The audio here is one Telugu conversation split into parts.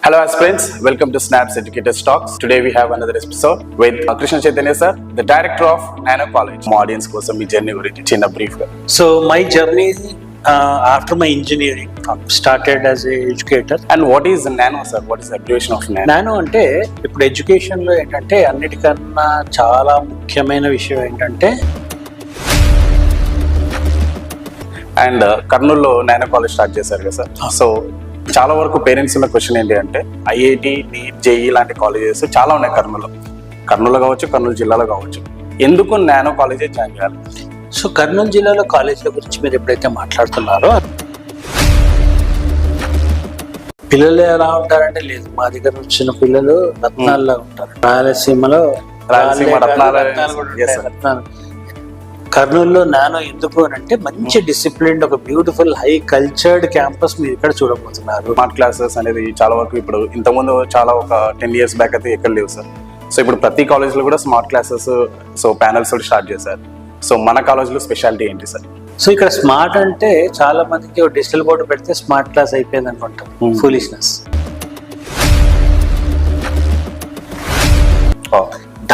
Hello aspirants, welcome to Snaps Educators Talks. Today we have another episode with Krishna Chaitanya sir, the director of Nano College. మా audience కోసం మీ జర్నీ గురించి చిన్న brief గా. So my journey after my engineering started as a educator. And what is Nano sir? What is the abbreviation of Nano? Nano అంటే ఇప్పుడు ఎడ్యుకేషన్ లో ఏంటంటే అన్నిటికన్నా చాలా ముఖ్యమైన విషయం ఏంటంటే అండ్ కర్నూలులో నానో కాలేజ్ స్టార్ట్ చేశారు కదా సార్. సో చాలా వరకు పేరెంట్స్ ఉన్న క్వశ్చన్ ఏంటి అంటే ఐఐటి, నీట్, జేఈ లాంటి కాలేజెస్ చాలా ఉన్నాయి కర్నూలులో కావచ్చు, కర్నూలు జిల్లాలో కావచ్చు. ఎందుకు నానో కాలేజే జాయిన్ చేయాలి? సో కర్నూలు జిల్లాలో కాలేజీల గురించి మీరు ఎప్పుడైతే మాట్లాడుతున్నారో పిల్లలు ఎలా ఉంటారంటే లేదు, మా దగ్గర వచ్చిన పిల్లలు రత్నాల్లో ఉంటారు. రాయలసీమలో రత్నాలు కూడా ఉంటాయి, రత్నాలు. కర్నూలులో నానో ఎందుకు అని అంటే మంచి డిసిప్లిన్, ఒక బ్యూటిఫుల్ హై కల్చర్డ్ క్యాంపస్ మీరు ఇక్కడ చూడబోతున్నారు. స్మార్ట్ క్లాసెస్ అనేది చాలా వరకు ఇప్పుడు ఇంతకుముందు చాలా ఒక 10 years బ్యాక్ అయితే ఎక్కడ లేవు సార్. సో ఇప్పుడు ప్రతి కాలేజ్లో కూడా smart classes, so panels start చేశారు. సో మన కాలేజ్లో స్పెషాలిటీ ఏంటి సార్? సో ఇక్కడ స్మార్ట్ అంటే చాలా మందికి డిజిటల్ బోర్డు పెడితే స్మార్ట్ క్లాస్ అయిపోయింది అనుకుంటాం. ఫూలిష్నెస్.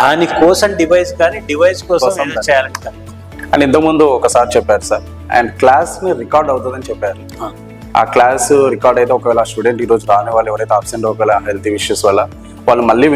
దానికోసం డివైస్ కానీ డివైస్ కోసం చేయాలని కాదు. అండ్ ఇంతకుముందు ఒకసారి చెప్పారు సార్, అండ్ క్లాస్ రికార్డ్ అవుతుందని చెప్పారు. ఆ క్లాస్ రికార్డ్ అయితే ఒకవేళ స్టూడెంట్ ఈ రోజు రాని వాళ్ళు ఎవరైతే అబ్సెంట్, ఒకవేళ హెల్త్ ఇష్యూస్ వల్ల వాళ్ళు మళ్ళీ